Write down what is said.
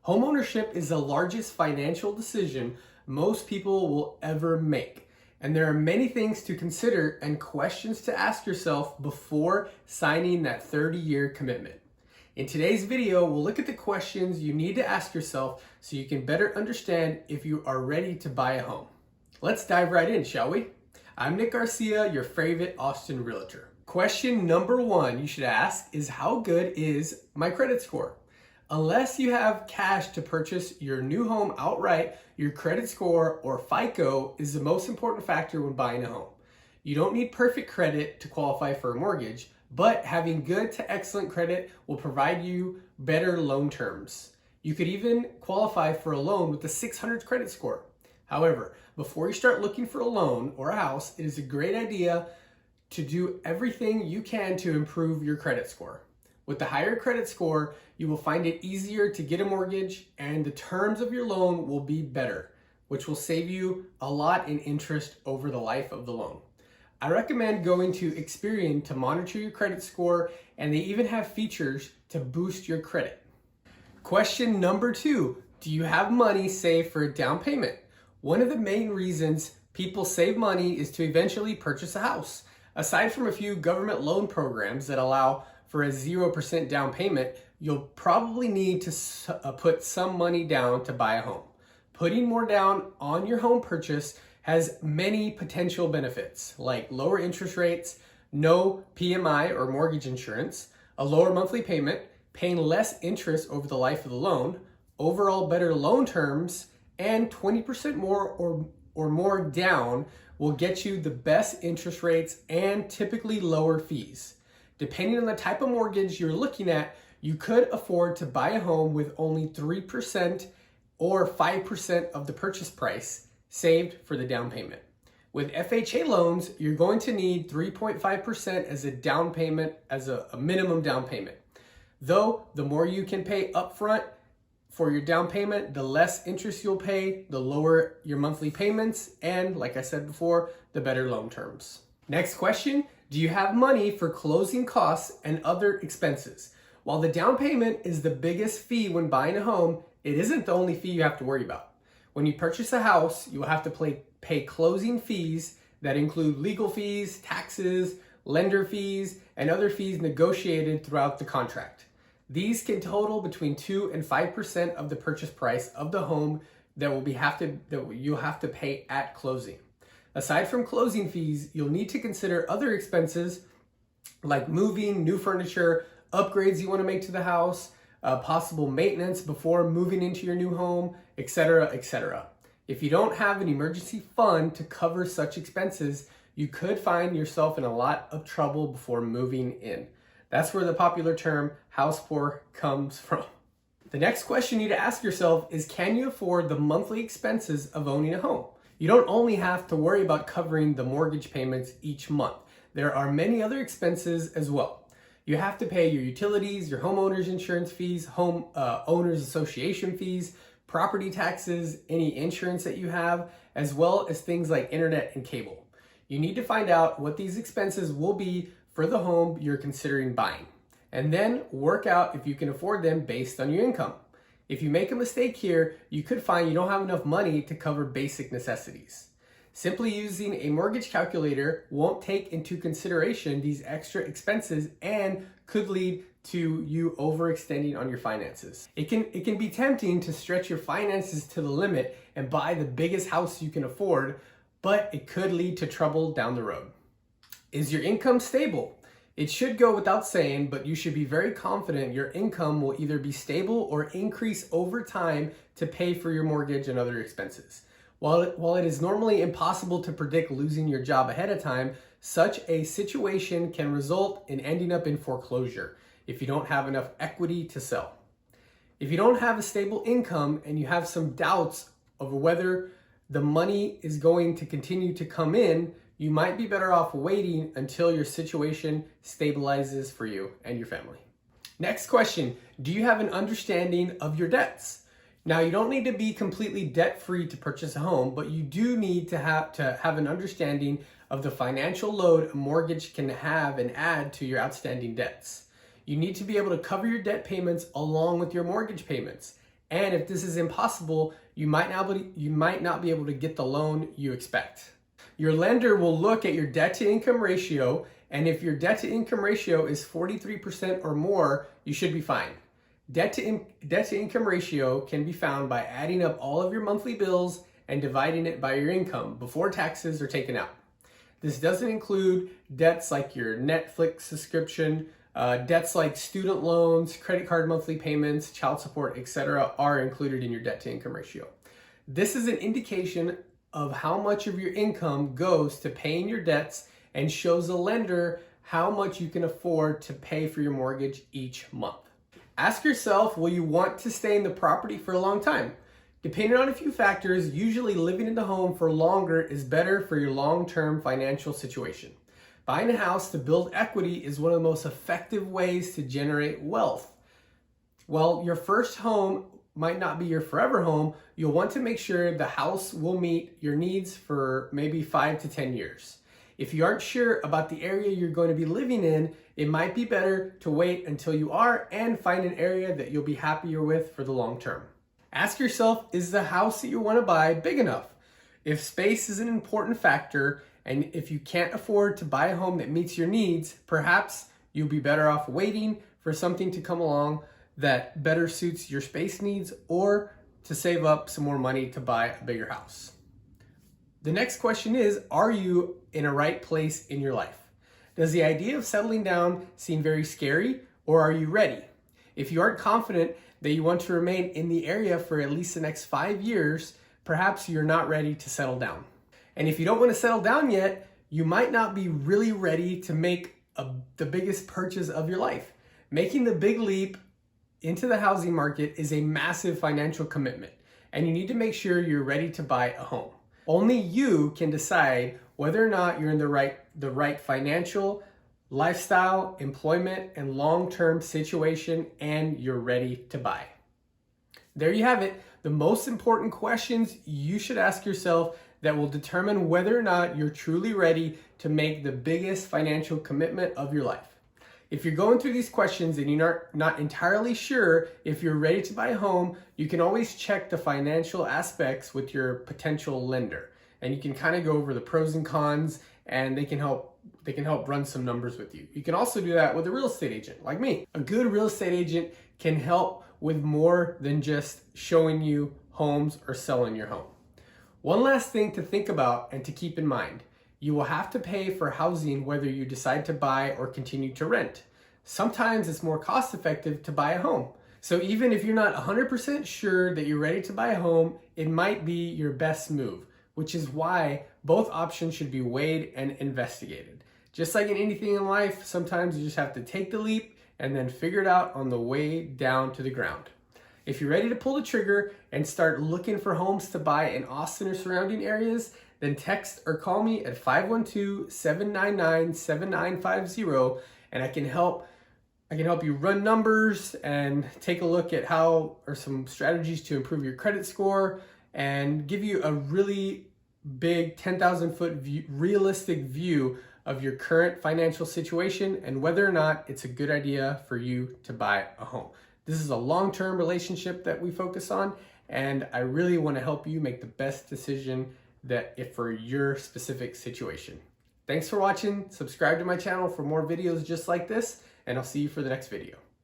Homeownership is the largest financial decision most people will ever make. And there are many things to consider and questions to ask yourself before signing that 30-year commitment. In today's video, we'll look at the questions you need to ask yourself so you can better understand if you are ready to buy a home. Let's dive right in, shall we? I'm Nick Garcia, your favorite Austin realtor. Question number one you should ask is, how good is my credit score? Unless you have cash to purchase your new home outright, your credit score or FICO is the most important factor when buying a home. You don't need perfect credit to qualify for a mortgage, but having good to excellent credit will provide you better loan terms. You could even qualify for a loan with a 600 credit score. However, before you start looking for a loan or a house, it is a great idea to do everything you can to improve your credit score. With the higher credit score, you will find it easier to get a mortgage and the terms of your loan will be better, which will save you a lot in interest over the life of the loan. I recommend going to Experian to monitor your credit score, and they even have features to boost your credit. Question number two, do you have money saved for a down payment? One of the main reasons people save money is to eventually purchase a house. Aside from a few government loan programs that allow for a 0% down payment, you'll probably need to put some money down to buy a home. Putting more down on your home purchase has many potential benefits, like lower interest rates, no PMI or mortgage insurance, a lower monthly payment, paying less interest over the life of the loan, overall better loan terms, and 20% more or more down will get you the best interest rates and typically lower fees. Depending on the type of mortgage you're looking at, you could afford to buy a home with only 3% or 5% of the purchase price saved for the down payment. With FHA loans, you're going to need 3.5% as a down payment, as a minimum down payment. Though, the more you can pay upfront for your down payment, the less interest you'll pay, the lower your monthly payments, and like I said before, the better loan terms. Next question, do you have money for closing costs and other expenses? While the down payment is the biggest fee when buying a home, it isn't the only fee you have to worry about. When you purchase a house, you will have to pay closing fees that include legal fees, taxes, lender fees, and other fees negotiated throughout the contract. These can total between 2 and 5% of the purchase price of the home that you'll have to pay at closing. Aside from closing fees, you'll need to consider other expenses like moving, new furniture, upgrades you want to make to the house, possible maintenance before moving into your new home, etc., etc. If you don't have an emergency fund to cover such expenses, you could find yourself in a lot of trouble before moving in. That's where the popular term house poor comes from. The next question you need to ask yourself is, can you afford the monthly expenses of owning a home? You don't only have to worry about covering the mortgage payments each month. There are many other expenses as well. You have to pay your utilities, your homeowner's insurance fees, home owners association fees, property taxes, any insurance that you have, as well as things like internet and cable. You need to find out what these expenses will be for the home you're considering buying, and then work out if you can afford them based on your income. If you make a mistake here, you could find you don't have enough money to cover basic necessities. Simply using a mortgage calculator won't take into consideration these extra expenses and could lead to you overextending on your finances. It can be tempting to stretch your finances to the limit and buy the biggest house you can afford, but it could lead to trouble down the road. Is your income stable? It should go without saying, but you should be very confident your income will either be stable or increase over time to pay for your mortgage and other expenses. While it is normally impossible to predict losing your job ahead of time, such a situation can result in ending up in foreclosure if you don't have enough equity to sell. If you don't have a stable income and you have some doubts over whether the money is going to continue to come in, you might be better off waiting until your situation stabilizes for you and your family. Next question, do you have an understanding of your debts? Now, you don't need to be completely debt-free to purchase a home, but you do need to have an understanding of the financial load a mortgage can have and add to your outstanding debts. You need to be able to cover your debt payments along with your mortgage payments. And if this is impossible, you might not be able to get the loan you expect. Your lender will look at your debt to income ratio, and if your debt to income ratio is 43% or more, you should be fine. Debt to income ratio can be found by adding up all of your monthly bills and dividing it by your income before taxes are taken out. This doesn't include debts like your Netflix subscription, debts like student loans, credit card monthly payments, child support, etc. are included in your debt to income ratio. This is an indication of how much of your income goes to paying your debts and shows the lender how much you can afford to pay for your mortgage each month. Ask yourself, will you want to stay in the property for a long time? Depending on a few factors, usually living in the home for longer is better for your long-term financial situation. Buying a house to build equity is one of the most effective ways to generate wealth. While your first home might not be your forever home, you'll want to make sure the house will meet your needs for maybe 5 to 10 years. If you aren't sure about the area you're going to be living in, it might be better to wait until you are and find an area that you'll be happier with for the long term. Ask yourself, is the house that you want to buy big enough? If space is an important factor, and if you can't afford to buy a home that meets your needs, perhaps you'll be better off waiting for something to come along that better suits your space needs, or to save up some more money to buy a bigger house. The next question is, are you in a right place in your life? Does the idea of settling down seem very scary, or are you ready? If you aren't confident that you want to remain in the area for at least the next 5 years, perhaps you're not ready to settle down. And if you don't want to settle down yet, you might not be really ready to make the biggest purchase of your life. Making the big leap into the housing market is a massive financial commitment, and you need to make sure you're ready to buy a home. Only you can decide whether or not you're in the right financial, lifestyle, employment, and long-term situation, and you're ready to buy. There you have it, the most important questions you should ask yourself that will determine whether or not you're truly ready to make the biggest financial commitment of your life. If you're going through these questions and you're not entirely sure if you're ready to buy a home, you can always check the financial aspects with your potential lender. And you can kind of go over the pros and cons, and they can help run some numbers with you. You can also do that with a real estate agent like me. A good real estate agent can help with more than just showing you homes or selling your home. One last thing to think about and to keep in mind. You will have to pay for housing whether you decide to buy or continue to rent. Sometimes it's more cost effective to buy a home. So even if you're not 100% sure that you're ready to buy a home, it might be your best move, which is why both options should be weighed and investigated. Just like in anything in life, sometimes you just have to take the leap and then figure it out on the way down to the ground. If you're ready to pull the trigger and start looking for homes to buy in Austin or surrounding areas, then text or call me at 512-799-7950, and I can help you run numbers and take a look at some strategies to improve your credit score and give you a really big 10,000-foot realistic view of your current financial situation and whether or not it's a good idea for you to buy a home. This is a long-term relationship that we focus on, and I really want to help you make the best decision for your specific situation. Thanks for watching. Subscribe to my channel for more videos just like this, and I'll see you for the next video.